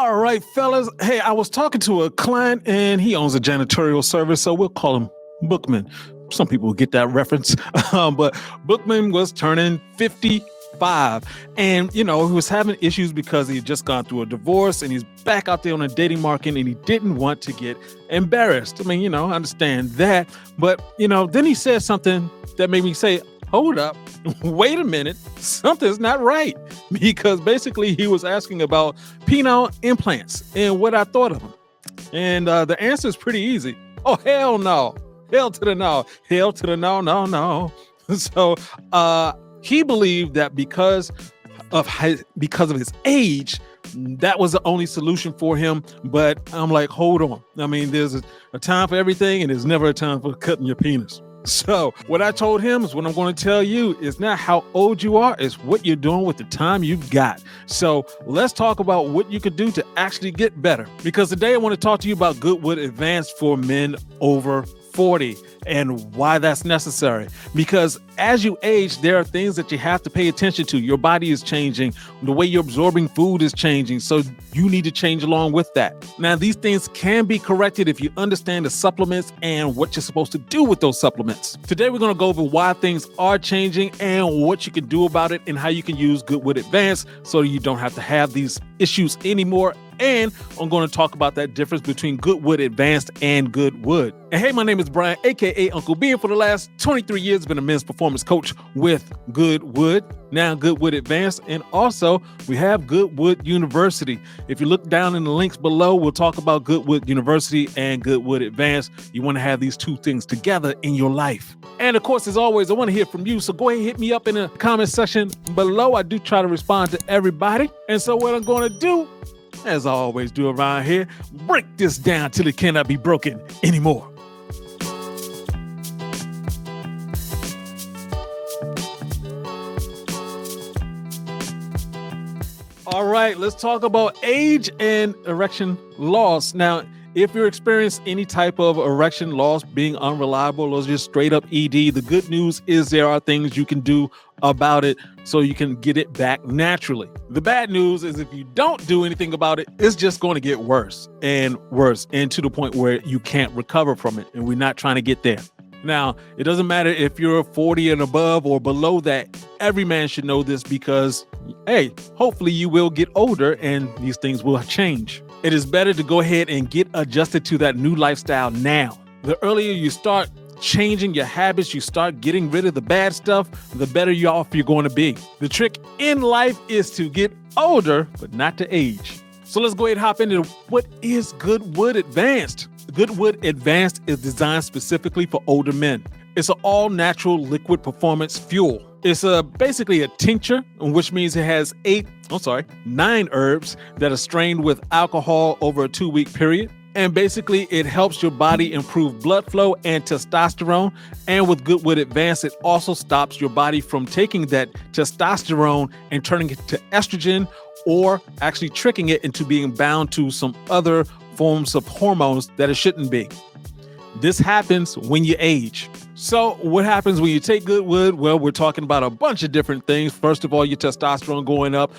All right, fellas. Hey, I was talking to a client and he owns a janitorial service, so we'll call him Bookman. Some people will get that reference. But Bookman was turning 55 and, he was having issues because he had just gone through a divorce and he's back out there on the dating market and he didn't want to get embarrassed. I mean, I understand that. But, then he said something that made me say, hold up, wait a minute, something's not right. Because basically he was asking about penile implants and what I thought of them. And the answer is pretty easy. Oh, hell no. Hell to the no. Hell to the no. So he believed that because of his age, that was the only solution for him. But I'm like, hold on. I mean, there's a time for everything and there's never a time for cutting your penis. So what I told him is what I'm going to tell you is not how old you are, it's what you're doing with the time you've got. So let's talk about what you could do to actually get better. Because today I want to talk to you about GoodWood Advanced for men over 40 and why that's necessary. Because as you age, there are things that you have to pay attention to. Your body is changing. The way you're absorbing food is changing. So you need to change along with that. Now, these things can be corrected if you understand the supplements and what you're supposed to do with those supplements. Today, we're going to go over why things are changing and what you can do about it and how you can use GoodWood Advanced so you don't have to have these issues anymore. And I'm going to talk about that difference between GoodWood Advanced and GoodWood. And hey, my name is Brian, aka Uncle B, and for the last 23 years, I've been a men's performance coach with GoodWood, now GoodWood Advanced, and also we have GoodWood University. If you look down in the links below, we'll talk about GoodWood University and GoodWood Advanced. You want to have these two things together in your life. And of course, as always, I want to hear from you. So go ahead and hit me up in the comment section below. I do try to respond to everybody. And so what I'm going to do, as I always do around here, break this down till it cannot be broken anymore. All right, let's talk about age and erection loss. Now, if you're experiencing any type of erection loss, being unreliable or just straight up ED, the good news is there are things you can do about it so you can get it back naturally. The bad news is if you don't do anything about it, it's just going to get worse and worse, and to the point where you can't recover from it. And we're not trying to get there. Now, it doesn't matter if you're 40 and above or below that. Every man should know this because, hey, hopefully you will get older and these things will change. It is better to go ahead and get adjusted to that new lifestyle now. The earlier you start changing your habits, you start getting rid of the bad stuff, the better off you're going to be. The trick in life is to get older, but not to age. So let's go ahead and hop into what is GoodWood Advanced. GoodWood Advanced is designed specifically for older men. It's an all-natural liquid performance fuel. It's basically a tincture, which means it has 9 herbs that are strained with alcohol over a 2-week period. And basically, it helps your body improve blood flow and testosterone. And with GoodWood Advanced, it also stops your body from taking that testosterone and turning it to estrogen, or actually tricking it into being bound to some other forms of hormones that it shouldn't be. This happens when you age. So what happens when you take GoodWood? Well, we're talking about a bunch of different things. First of all, your testosterone going up,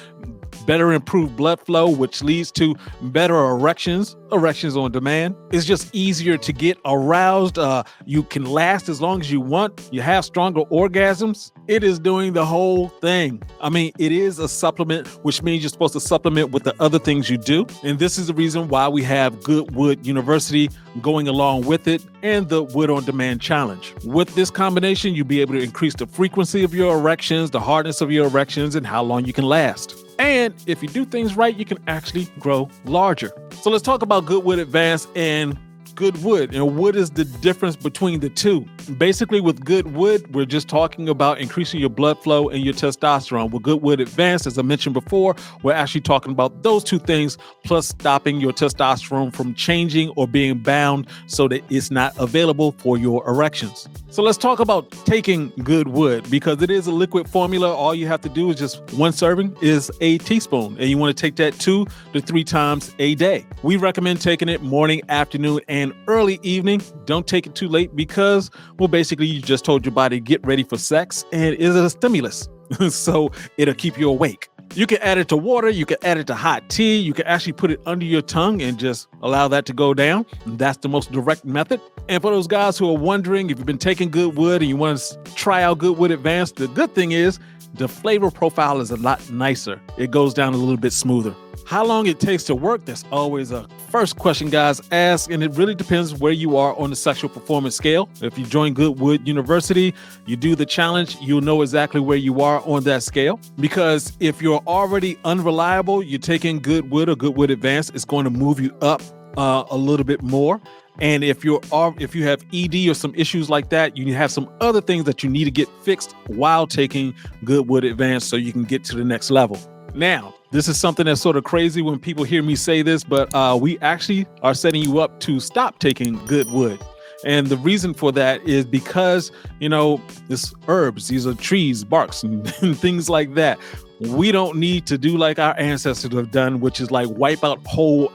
better improved blood flow, which leads to better erections on demand. It's just easier to get aroused. You can last as long as you want. You have stronger orgasms. It is doing the whole thing. I mean, it is a supplement, which means you're supposed to supplement with the other things you do. And this is the reason why we have GoodWood University going along with it and the Wood on Demand Challenge. With this combination, you'll be able to increase the frequency of your erections, the hardness of your erections, and how long you can last. And if you do things right, you can actually grow larger. So let's talk about GoodWood Advanced and GoodWood, and what is the difference between the two? Basically, with GoodWood, we're just talking about increasing your blood flow and your testosterone. With GoodWood Advanced, as I mentioned before, we're actually talking about those two things, plus stopping your testosterone from changing or being bound so that it's not available for your erections. So let's talk about taking GoodWood, because it is a liquid formula. All you have to do is just one serving is a teaspoon, and you want to take that 2 to 3 times a day. We recommend taking it morning, afternoon, and early evening. Don't take it too late because, well, basically you just told your body get ready for sex, and it is a stimulus. So it'll keep you awake. You can add it to water. You can add it to hot tea. You can actually put it under your tongue and just allow that to go down. That's the most direct method. And for those guys who are wondering if you've been taking GoodWood and you want to try out GoodWood Advanced, the good thing is the flavor profile is a lot nicer. It goes down a little bit smoother. How long it takes to work, that's always a first question guys ask, and it really depends where you are on the sexual performance scale. If you join GoodWood University, you do the challenge, you'll know exactly where you are on that scale. Because if you're already unreliable, you're taking GoodWood or GoodWood Advanced, it's going to move you up a little bit more. And if you have ED or some issues like that, you have some other things that you need to get fixed while taking GoodWood Advanced so you can get to the next level. Now, this is something that's sort of crazy when people hear me say this, but we actually are setting you up to stop taking GoodWood. And the reason for that is because, this herbs, these are trees, barks, and things like that. We don't need to do like our ancestors have done, which is like wipe out whole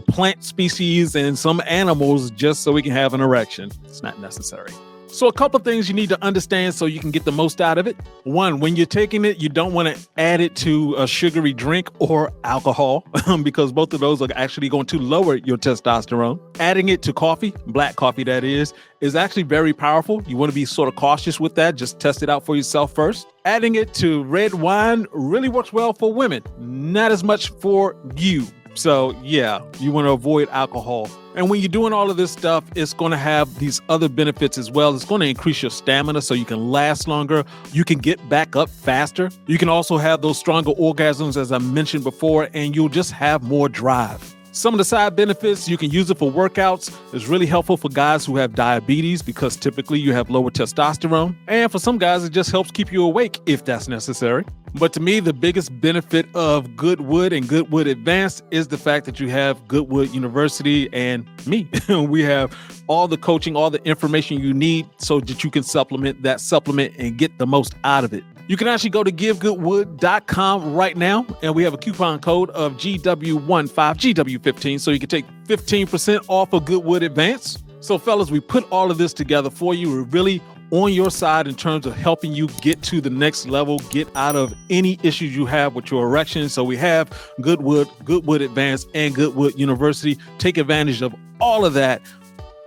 plant species and some animals just so we can have an erection. It's not necessary. So a couple things you need to understand so you can get the most out of it. One, when you're taking it, you don't want to add it to a sugary drink or alcohol because both of those are actually going to lower your testosterone. Adding it to coffee, black coffee that is actually very powerful. You want to be sort of cautious with that. Just test it out for yourself first. Adding it to red wine really works well for women, not as much for you. So yeah, you want to avoid alcohol. And when you're doing all of this stuff, it's going to have these other benefits as well. It's going to increase your stamina so you can last longer. You can get back up faster. You can also have those stronger orgasms, as I mentioned before, and you'll just have more drive. Some of the side benefits, you can use it for workouts. It's really helpful for guys who have diabetes because typically you have lower testosterone. And for some guys, it just helps keep you awake if that's necessary. But to me, the biggest benefit of GoodWood and GoodWood Advanced is the fact that you have GoodWood University and me. We have all the coaching, all the information you need so that you can supplement that supplement and get the most out of it. You can actually go to givegoodwood.com right now, and we have a coupon code of GW15, GW15, so you can take 15% off of GoodWood Advanced. So fellas, we put all of this together for you. We're really on your side in terms of helping you get to the next level, get out of any issues you have with your erection. So we have GoodWood, GoodWood Advanced, and GoodWood University. Take advantage of all of that.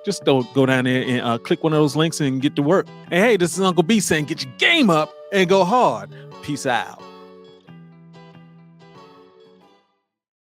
Just don't go down there and click one of those links and get to work. And hey, this is Uncle B saying, get your game up and go hard. Peace out.